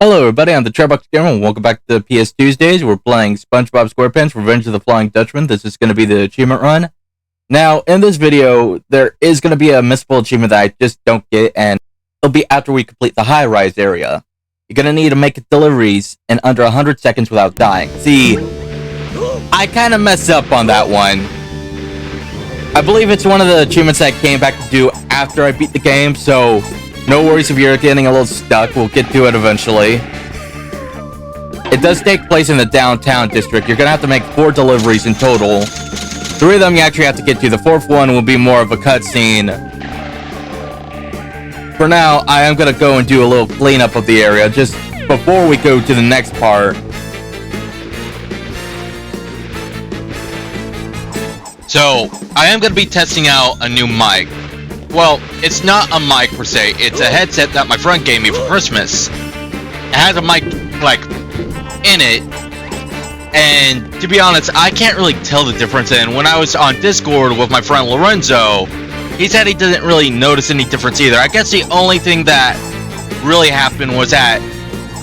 Hello everybody, I'm the Treebox Gamer and welcome back to Ps2uesdays. We're playing Spongebob Squarepants, Revenge of the Flying Dutchman. This is going to be the achievement run. Now, in this video, there is going to be a missable achievement that I just don't get, and it'll be after we complete the high-rise area. You're going to need to make deliveries in under 100 seconds without dying. See, I kind of messed up on that one. I believe it's one of the achievements that I came back to do after I beat the game, so no worries if you're getting a little stuck. We'll get to it eventually. It does take place in the downtown district. You're going to have to make 4 deliveries in total. 3 of them you actually have to get to. The 4th one will be more of a cutscene. For now, I am going to go and do a little cleanup of the area just before we go to the next part. So, I am going to be testing out a new mic. Well, it's not a mic per se, it's a headset that my friend gave me for Christmas. It has a mic, like, in it, and to be honest, I can't really tell the difference. And when I was on Discord with my friend Lorenzo, he said he didn't really notice any difference either. I guess the only thing that really happened was that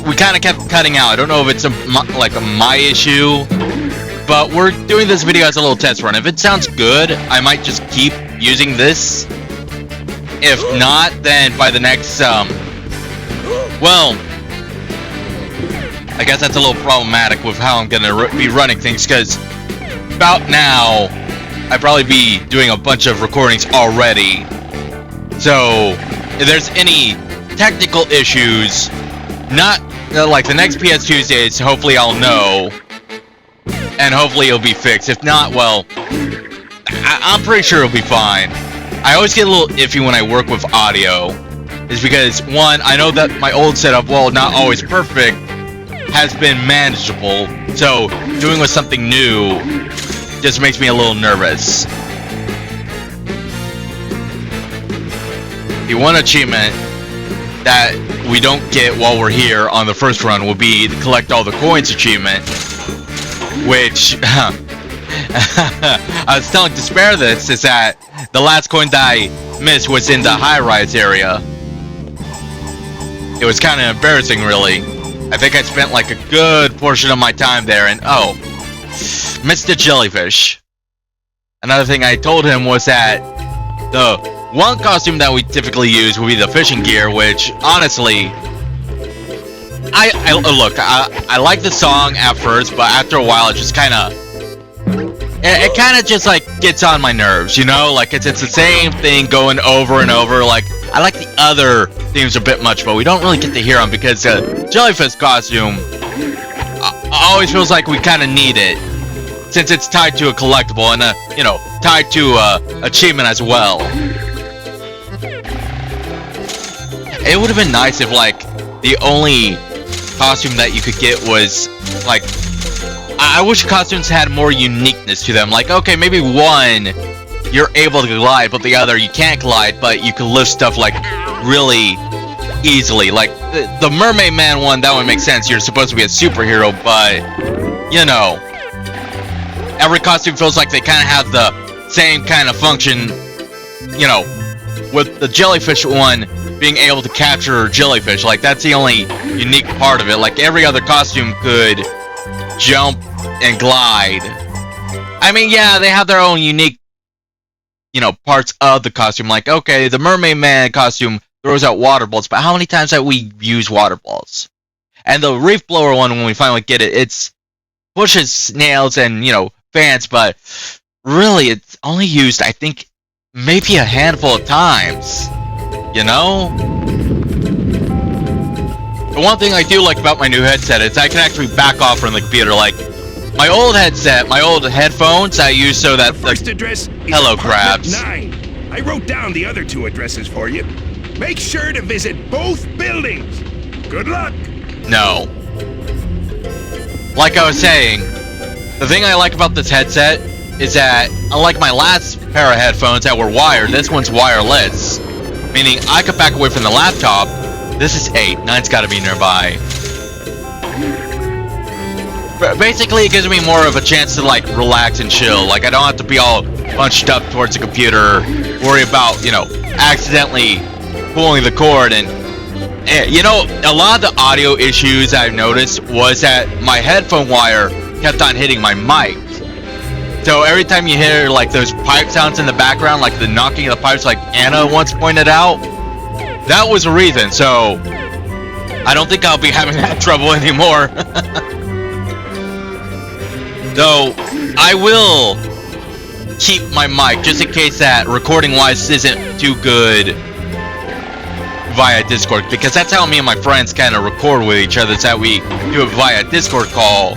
we kind of kept cutting out. I don't know if it's my issue, but we're doing this video as a little test run. If it sounds good, I might just keep using this. If not, then by the next, well, I guess that's a little problematic with how I'm gonna be running things, because about now, I'd probably be doing a bunch of recordings already. So, if there's any technical issues, not, like the next Ps2uesdays, hopefully I'll know, and hopefully it'll be fixed. If not, well, I'm pretty sure it'll be fine. I always get a little iffy when I work with audio, is because, one, I know that my old setup, while not always perfect, has been manageable, so doing with something new just makes me a little nervous. The one achievement that we don't get while we're here on the first run will be the collect all the coins achievement, which I was telling Despair this, is that the last coin that I missed was in the high-rise area. It was kind of embarrassing, really. I think I spent like a good portion of my time there, and oh, missed the jellyfish. Another thing I told him was that the one costume that we typically use would be the fishing gear, which honestly, I like the song at first, but after a while it just kind of just like gets on my nerves, you know? Like it's the same thing going over and over. Like I like the other themes a bit much, but we don't really get to hear them because the jellyfish costume always feels like we kind of need it, since it's tied to a collectible and you know, tied to achievement as well. It would have been nice if like the only costume that you could get was like, I wish costumes had more uniqueness to them. Like, okay, maybe one you're able to glide, but the other you can't glide, but you can lift stuff like really easily. Like the Mermaid Man one, that would make sense. You're supposed to be a superhero, but you know, every costume feels like they kind of have the same kind of function. You know, with the jellyfish one being able to capture jellyfish, like that's the only unique part of it. Like every other costume could jump and glide. I mean, yeah, they have their own unique, you know, parts of the costume. Like, okay, the Mermaid Man costume throws out water balls, but how many times have we used water balls? And the reef blower one, when we finally get it, it's pushes snails and, you know, fans, but really it's only used, I think, maybe a handful of times, you know? The one thing I do like about my new headset is I can actually back off from the computer. Like, my old headset, my old headphones I use so that, like, first address is hello, crabs. 9. I wrote down the other 2 addresses for you. Make sure to visit both buildings. Good luck. No. Like I was saying, the thing I like about this headset is that, unlike my last pair of headphones that were wired, this one's wireless. Meaning I could back away from the laptop. This is 8. 9's gotta be nearby. But basically, it gives me more of a chance to, like, relax and chill. Like, I don't have to be all bunched up towards the computer, worry about, you know, accidentally pulling the cord and You know, a lot of the audio issues I've noticed was that my headphone wire kept on hitting my mic. So every time you hear like those pipe sounds in the background, like the knocking of the pipes, like Anna once pointed out, that was the reason. So I don't think I'll be having that trouble anymore. Though I will keep my mic just in case that recording wise isn't too good via Discord, because that's how me and my friends kind of record with each other, is that we do it via Discord call.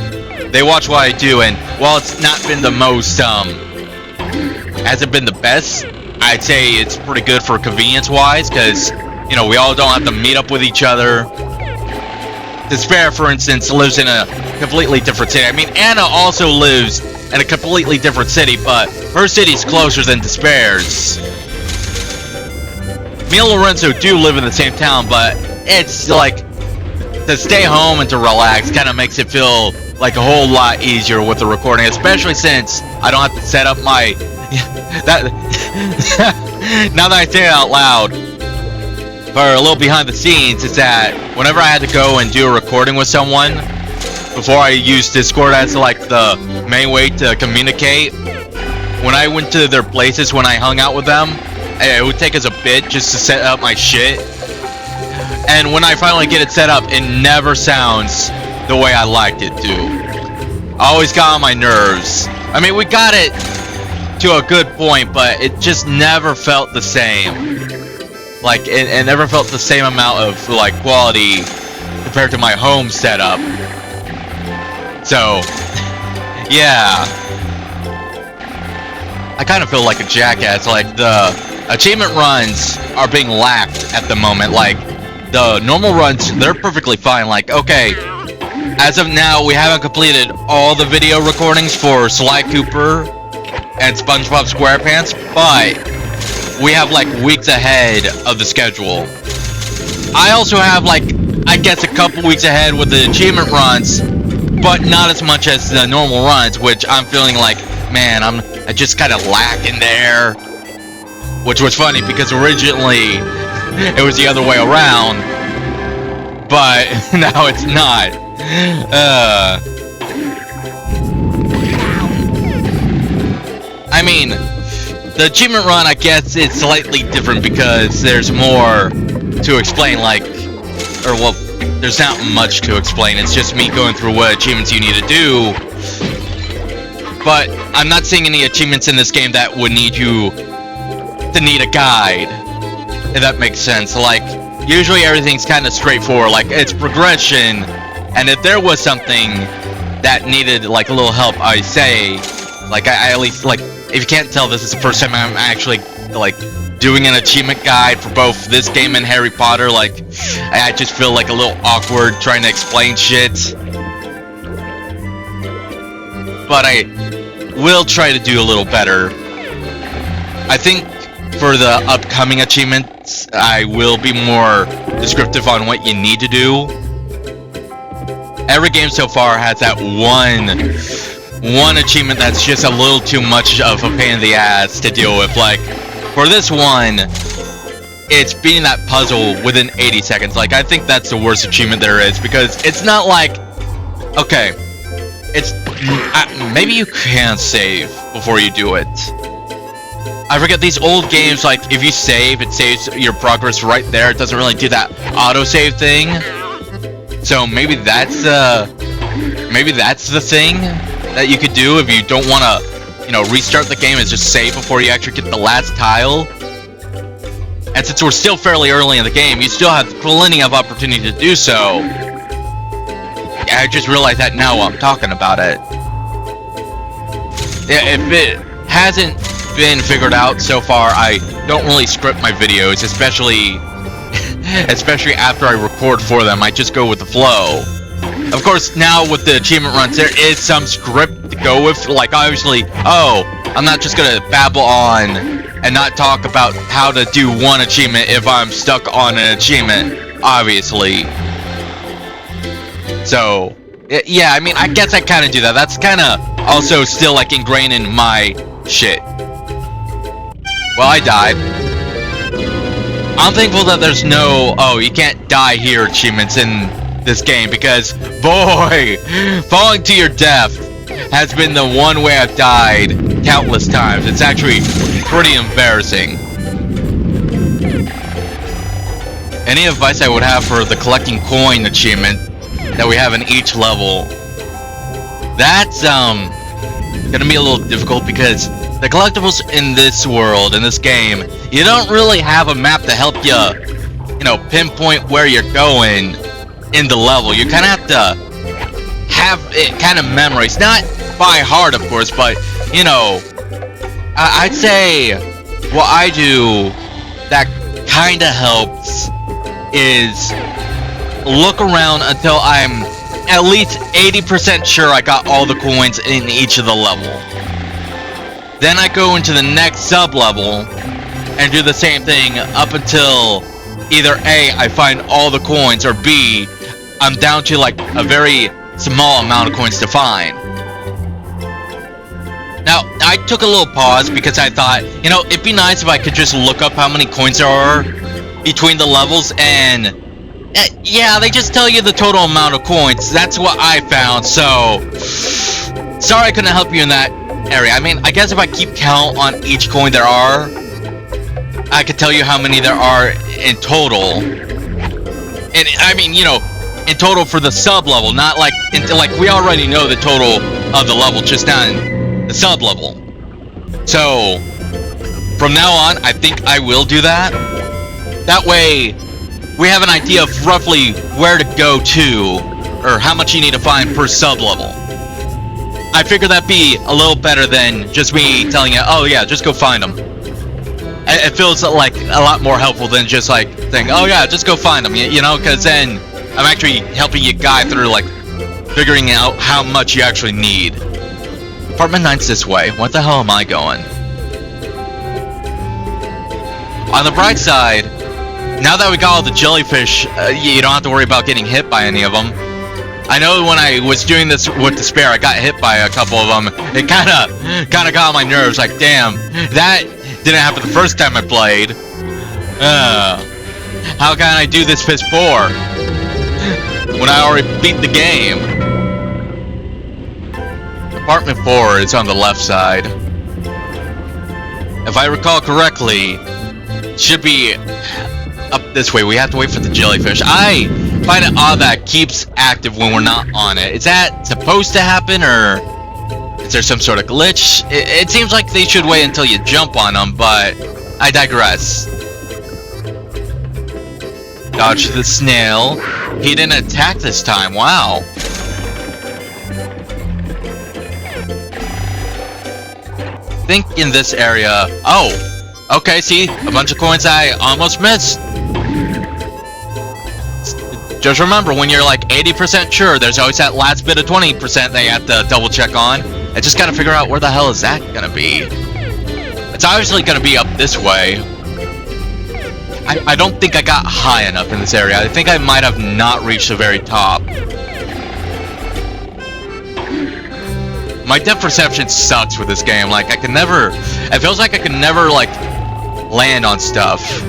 They watch what I do, and while it's not been the most, hasn't been the best, I'd say it's pretty good for convenience-wise, because, you know, we all don't have to meet up with each other. Despair, for instance, lives in a completely different city. I mean, Anna also lives in a completely different city, but her city's closer than Despair's. Me and Lorenzo do live in the same town, but it's like, to stay home and to relax kind of makes it feel like a whole lot easier with the recording, especially since I don't have to set up my now that I say it out loud, for a little behind the scenes, is that whenever I had to go and do a recording with someone, before I used Discord as like the main way to communicate, when I went to their places, when I hung out with them, it would take us a bit just to set up my shit. And when I finally get it set up, it never sounds the way I liked it to. I always got on my nerves. I mean, we got it to a good point, but it just never felt the same. Like, it never felt the same amount of, like, quality compared to my home setup. So, yeah. I kind of feel like a jackass. Like, the achievement runs are being lacked at the moment. Like, the normal runs, they're perfectly fine. Like, okay, as of now, we haven't completed all the video recordings for Sly Cooper and Spongebob SquarePants, but we have like weeks ahead of the schedule. I also have like, I guess a couple weeks ahead with the achievement runs, but not as much as the normal runs, which I'm feeling like, man, I just kind of lack in there. Which was funny because originally it was the other way around, but now it's not. I mean, the achievement run, I guess it's slightly different because there's more to explain, like, or well, there's not much to explain. It's just me going through what achievements you need to do. But I'm not seeing any achievements in this game that would need you to need a guide, if that makes sense. Like, usually everything's kind of straightforward, like it's progression, and if there was something that needed like a little help, I say, like I at least, like, if you can't tell, this is the first time I'm actually like doing an achievement guide for both this game and Harry Potter. Like, I just feel like a little awkward trying to explain shit, but I will try to do a little better. I think for the upcoming achievements, I will be more descriptive on what you need to do. Every game so far has that one achievement that's just a little too much of a pain in the ass to deal with. Like, for this one, it's beating that puzzle within 80 seconds. Like, I think that's the worst achievement there is, because it's not like, okay, it's, maybe you can save before you do it. I forget, these old games, like, if you save, it saves your progress right there. It doesn't really do that autosave thing. So maybe that's the thing that you could do if you don't want to, you know, restart the game, is just save before you actually get the last tile. And since we're still fairly early in the game, you still have plenty of opportunity to do so. I just realized that now while I'm talking about it. If it hasn't been figured out so far, I don't really script my videos, especially after I record for them. I just go with the flow. Of course, now with the achievement runs, there is some script to go with. Like, obviously, oh, I'm not just gonna babble on and not talk about how to do one achievement if I'm stuck on an achievement, obviously. So, yeah, I mean, I guess I kind of do that. That's kind of also still, like, ingrained in my shit. Well, I died. I'm thankful that there's no, oh, you can't die here achievements in this game, because, boy, falling to your death has been the one way I've died countless times. It's actually pretty embarrassing. Any advice I would have for the collecting coin achievement that we have in each level? That's, gonna be a little difficult, because the collectibles in this world, in this game, you don't really have a map to help you, you know, pinpoint where you're going in the level. You kind of have to have it kind of memorized, not by heart, of course, but, you know, I'd say what I do that kind of helps is look around until I'm at least 80% sure I got all the coins in each of the level. Then I go into the next sub-level and do the same thing up until either A, I find all the coins, or B, I'm down to like a very small amount of coins to find. Now, I took a little pause because I thought, you know, it'd be nice if I could just look up how many coins there are between the levels, and yeah, they just tell you the total amount of coins. That's what I found, so sorry I couldn't help you in that area. I mean, I guess if I keep count on each coin there are, I could tell you how many there are in total. And I mean, you know, in total for the sub-level, not like, like we already know the total of the level, just not in the sub-level. So, from now on, I think I will do that. That way, we have an idea of roughly where to go to, or how much you need to find per sub-level. I figure that'd be a little better than just me telling you, oh yeah, just go find them. It feels like a lot more helpful than just like saying, oh yeah, just go find them, you know, because then I'm actually helping you guide through like figuring out how much you actually need. Apartment 9's this way. What the hell am I going? On the bright side, now that we got all the jellyfish, you don't have to worry about getting hit by any of them. I know when I was doing this with the spare, I got hit by a couple of them. It kind of got on my nerves. Like, damn, that didn't happen the first time I played. How can I do this Ps4 when I already beat the game? Apartment 4 is on the left side. If I recall correctly, it should be up this way. We have to wait for the jellyfish. I find it odd that it keeps active when we're not on it. Is that supposed to happen, or is there some sort of glitch? It seems like they should wait until you jump on them, but I digress. Dodge the snail. He didn't attack this time. Wow. I think in this area. Oh, okay. See, a bunch of coins I almost missed. Just remember, when you're like 80% sure, there's always that last bit of 20% that you have to double check on. I just gotta figure out where the hell is that gonna be. It's obviously gonna be up this way. I don't think I got high enough in this area. I think I might have not reached the very top. My depth perception sucks with this game. Like, I can never... It feels like I can never, like, land on stuff.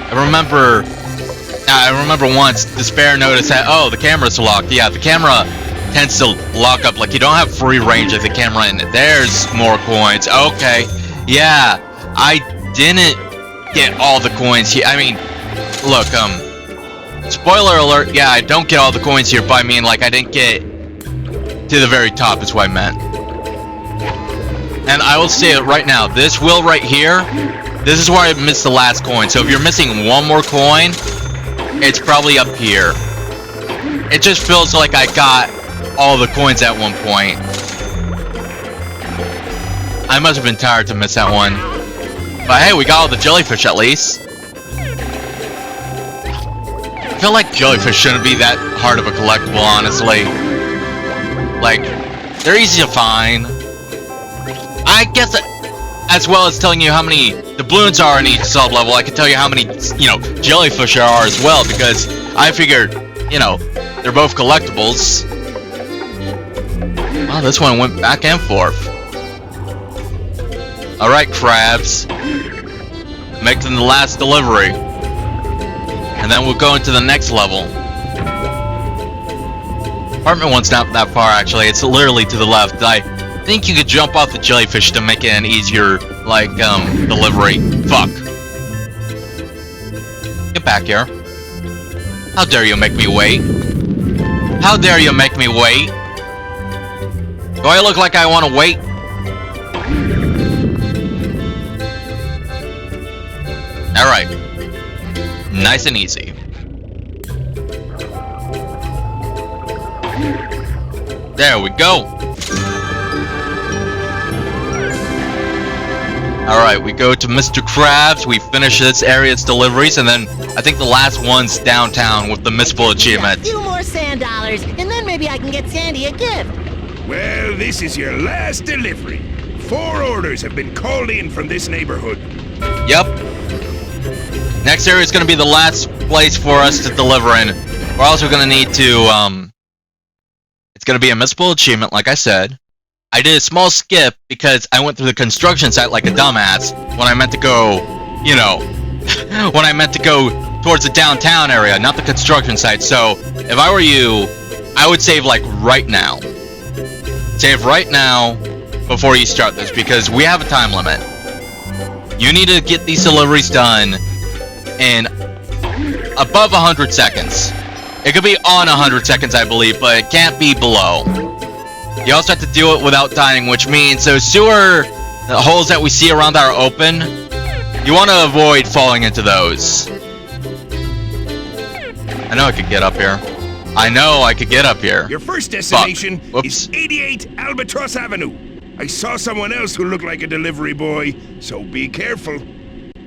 I remember once the spare noticed that, oh, the camera's locked. Yeah, the camera tends to lock up. Like, you don't have free range of the camera, and there's more coins. Okay, yeah, I didn't get all the coins here. I mean, look, spoiler alert, yeah, I don't get all the coins here, but I mean, like, I didn't get to the very top is what I meant. And I will say it right now, this wheel right here, this is where I missed the last coin. So if you're missing one more coin, it's probably up here. It just feels like I got all the coins at one point. I must have been tired to miss that one. But hey, we got all the jellyfish at least. I feel like jellyfish shouldn't be that hard of a collectible, honestly. Like, they're easy to find. I guess as well as telling you how many doubloons are in each sub-level, I can tell you how many, you know, jellyfish there are as well, because I figured, you know, they're both collectibles. Wow, this one went back and forth. Alright, Crabs. Making the last delivery. And then we'll go into the next level. Apartment 1's not that far, actually. It's literally to the left. I think you could jump off the jellyfish to make it an easier, like, delivery. Fuck. Get back here. How dare you make me wait? How dare you make me wait? Do I look like I want to wait? Alright. Nice and easy. There we go. Alright, we go to Mr. Krabs, we finish this area's deliveries, and then I think the last one's downtown with the Missable Achievement. A few more sand dollars, and then maybe I can get Sandy a gift. Well, this is your last delivery. 4 orders have been called in from this neighborhood. Yep. Next area is going to be the last place for us to deliver in. We're also going to need to, it's going to be a Missable Achievement, like I said. I did a small skip because I went through the construction site like a dumbass when I meant to go, you know, when I meant to go towards the downtown area, not the construction site. So, if I were you, I would save like right now. Save right now before you start this because we have a time limit. You need to get these deliveries done in above 100 seconds. It could be on 100 seconds, I believe, but it can't be below. You also have to do it without dying, which means those sewer holes that we see around our open, you want to avoid falling into those. I know I could get up here. I know I could get up here. Your first destination is 88 Albatross Avenue. I saw someone else who looked like a delivery boy, so be careful.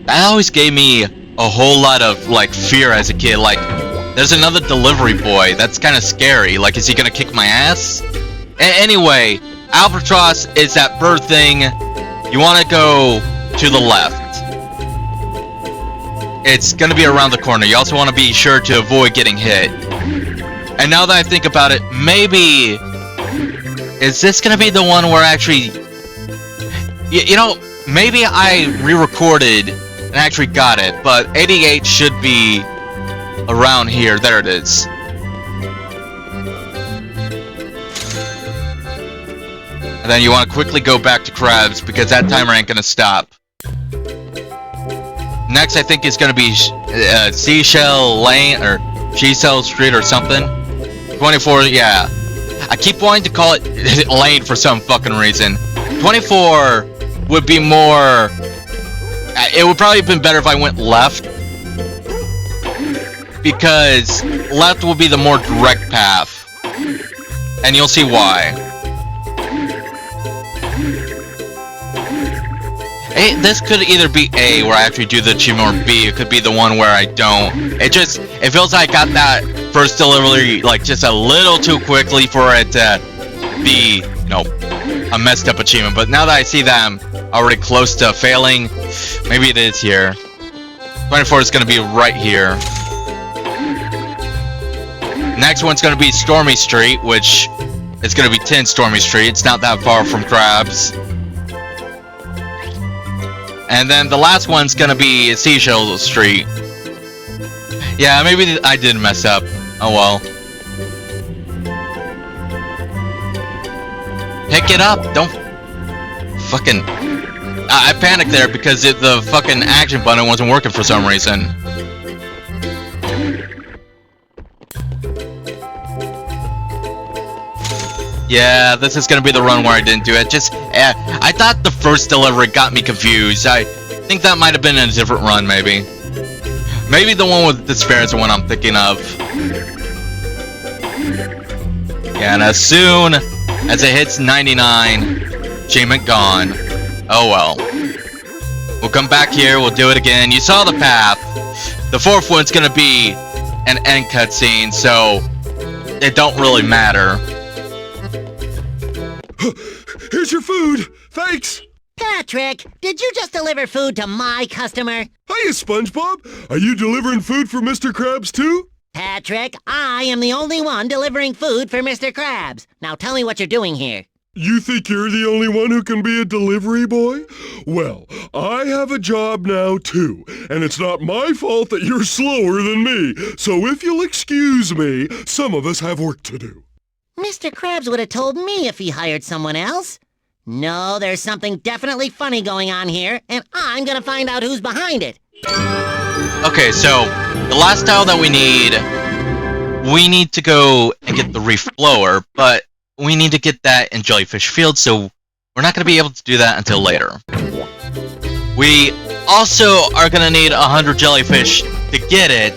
That always gave me a whole lot of, like, fear as a kid. Like, there's another delivery boy. That's kind of scary. Like, is he gonna kick my ass? Anyway, Albatross is that bird thing. You want to go to the left. It's going to be around the corner. You also want to be sure to avoid getting hit. And now that I think about it, maybe... Is this going to be the one where actually... You know, maybe I re-recorded and actually got it, but 88 should be around here. There it is. And then you want to quickly go back to Krabs because that timer ain't gonna stop. Next, I think is gonna be Seashell Lane or Seashell Street or something. 24, yeah. I keep wanting to call it Lane for some fucking reason. 24 would be more. It would probably have been better if I went left because left will be the more direct path, and you'll see why. This could either be A, where I actually do the achievement, or B, it could be the one where I don't. It feels like I got that first delivery, like, just a little too quickly for it to be, you know, a messed up achievement. But now that I see that I'm already close to failing, maybe it is here. 24 is going to be right here. Next one's going to be Stormy Street, which is going to be 10 Stormy Street. It's not that far from Krabs. And then the last one's gonna be Seashell Street. Yeah, maybe I did mess up. Oh well. Pick it up. Don't fucking. I panicked there because the fucking action button wasn't working for some reason. Yeah, this is gonna be the run where I didn't do it. I thought the first delivery got me confused. I think that might have been a different run, maybe. Maybe the one with despair is the one I'm thinking of. Yeah, and as soon as it hits 99, achievement gone. Oh well. We'll come back here, we'll do it again. You saw the path. The fourth one's gonna be an end cutscene, so it don't really matter. Here's your food. Thanks. Patrick, did you just deliver food to my customer? Hiya, SpongeBob. Are you delivering food for Mr. Krabs too? Patrick, I am the only one delivering food for Mr. Krabs. Now tell me what you're doing here. You think you're the only one who can be a delivery boy? Well, I have a job now too, and it's not my fault that you're slower than me. So if you'll excuse me, some of us have work to do. Mr. Krabs would have told me if he hired someone else. No, there's something definitely funny going on here, and I'm gonna find out who's behind it. Okay, so the last tile that we need to go and get the reef blower, but we need to get that in Jellyfish Field, so we're not going to be able to do that until later. We also are going to need 100 jellyfish to get it,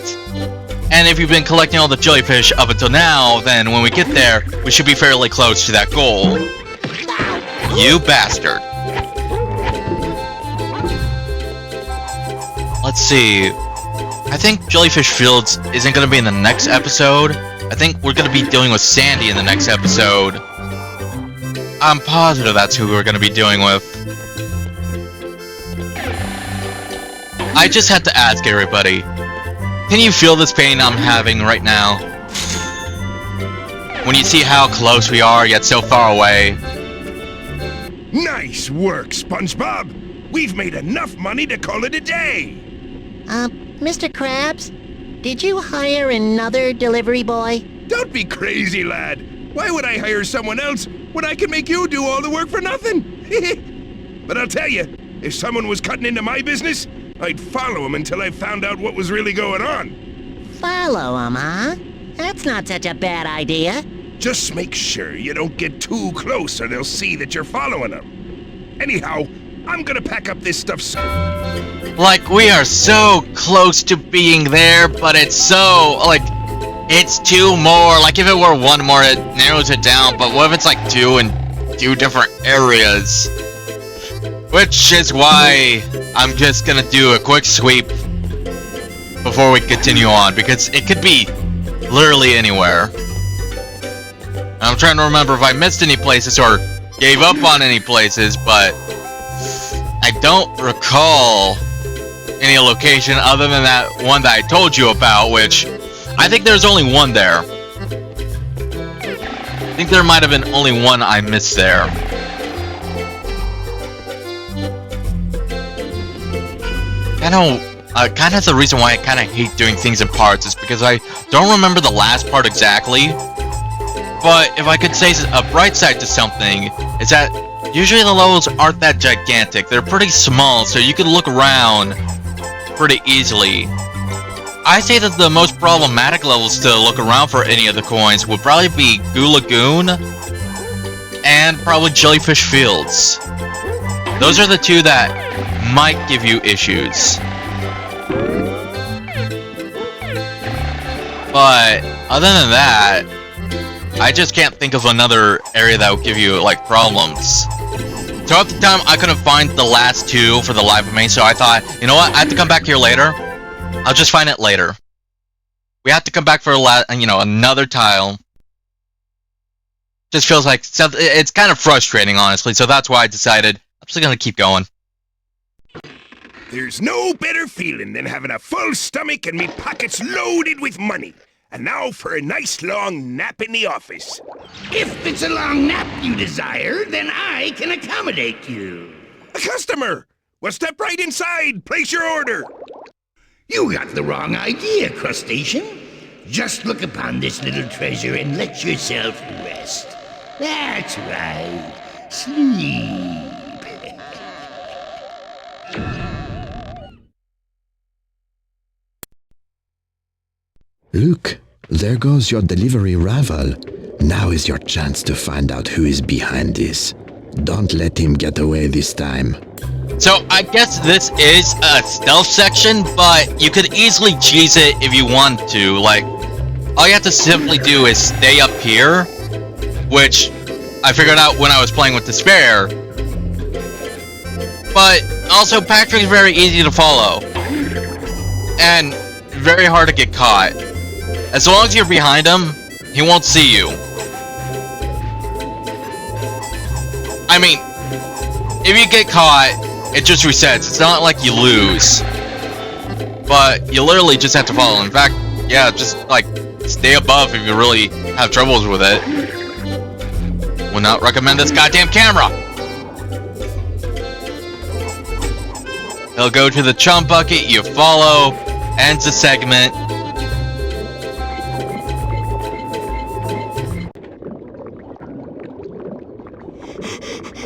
and if you've been collecting all the jellyfish up until now, then when we get there, we should be fairly close to that goal. You bastard. Let's see. I think Jellyfish Fields isn't going to be in the next episode. I think we're going to be dealing with Sandy in the next episode. I'm positive that's who we're going to be dealing with. I just had to ask everybody. Can you feel this pain I'm having right now? When you see how close we are, yet so far away. Nice work, SpongeBob. We've made enough money to call it a day. Mr. Krabs, did you hire another delivery boy? Don't be crazy, lad. Why would I hire someone else when I can make you do all the work for nothing? But I'll tell you, if someone was cutting into my business, I'd follow him until I found out what was really going on. Follow him, huh? That's not such a bad idea. Just make sure you don't get too close or they'll see that you're following them. Anyhow, I'm gonna pack up this stuff soon. Like, we are so close to being there, but it's so, like, it's two more. Like, if it were one more, it narrows it down, but what if it's like two in two different areas? Which is why I'm just gonna do a quick sweep before we continue on, because it could be literally anywhere. I'm trying to remember if I missed any places or gave up on any places, but I don't recall any location other than that one that I told you about, which I think there's only one there. I think there might have been only one I missed there. Kind of the reason why I kind of hate doing things in parts is because I don't remember the last part exactly. But if I could say a bright side to something, is that usually the levels aren't that gigantic. They're pretty small, so you can look around pretty easily. I say that the most problematic levels to look around for any of the coins would probably be Goo Lagoon and probably Jellyfish Fields. Those are the two that might give you issues. But other than that, I just can't think of another area that would give you, like, problems. So at the time, I couldn't find the last two for the live main, so I thought, you know what, I have to come back here later. I'll just find it later. We have to come back for another tile. Just feels like, it's kind of frustrating, honestly, so that's why I decided I'm just gonna keep going. There's no better feeling than having a full stomach and me pockets loaded with money. And now for a nice long nap in the office. If it's a long nap you desire, then I can accommodate you. A customer! Well, step right inside. Place your order. You got the wrong idea, crustacean. Just look upon this little treasure and let yourself rest. That's right. Sleep. Look, there goes your delivery rival. Now is your chance to find out who is behind this. Don't let him get away this time. So I guess this is a stealth section, but you could easily cheese it if you want to. Like, all you have to simply do is stay up here, which I figured out when I was playing with Despair. But also, Patrick's very easy to follow and very hard to get caught. As long as you're behind him, he won't see you. I mean, if you get caught, it just resets. It's not like you lose. But you literally just have to follow. In fact, yeah, just like stay above if you really have troubles with it. Will not recommend this goddamn camera. He'll go to the chum bucket, you follow, ends the segment.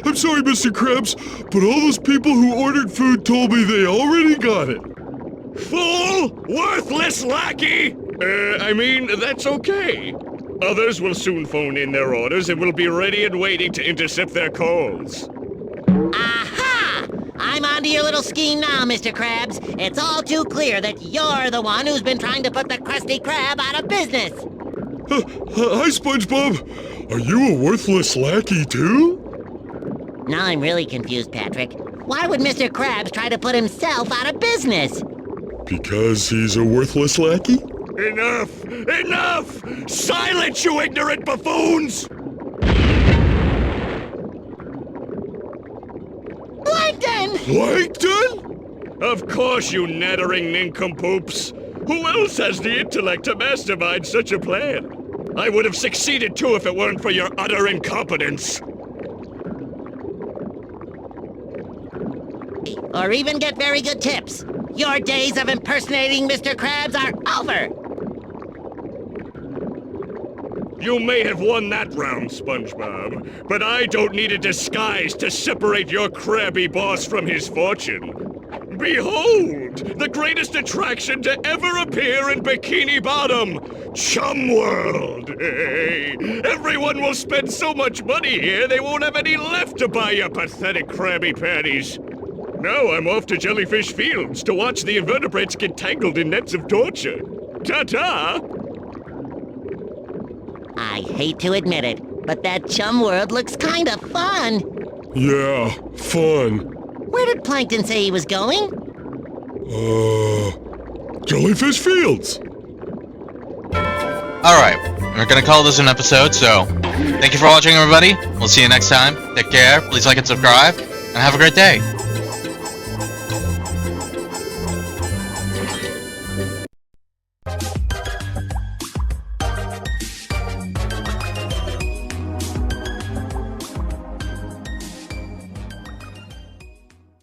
I'm sorry, Mr. Krabs, but all those people who ordered food told me they already got it. Fool! Worthless lackey! I mean, that's okay. Others will soon phone in their orders and will be ready and waiting to intercept their calls. Aha! I'm onto your little scheme now, Mr. Krabs. It's all too clear that you're the one who's been trying to put the Krusty Krab out of business. Hi, SpongeBob. Are you a worthless lackey, too? Now I'm really confused, Patrick. Why would Mr. Krabs try to put himself out of business? Because he's a worthless lackey? Enough! Enough! Silence, you ignorant buffoons! Plankton! Plankton? Of course, you nattering nincompoops. Who else has the intellect to mastermind such a plan? I would have succeeded too if it weren't for your utter incompetence. Or even get very good tips. Your days of impersonating Mr. Krabs are over. You may have won that round, SpongeBob, but I don't need a disguise to separate your crabby boss from his fortune. Behold, the greatest attraction to ever appear in Bikini Bottom, Chum World. Hey, everyone will spend so much money here they won't have any left to buy your pathetic Krabby Patties. Now I'm off to Jellyfish Fields to watch the invertebrates get tangled in nets of torture. Ta-ta! I hate to admit it, but that Chum World looks kind of fun. Yeah, fun. Where did Plankton say he was going? Jellyfish Fields. Alright, we're gonna call this an episode, so thank you for watching, everybody. We'll see you next time. Take care, please like and subscribe, and have a great day.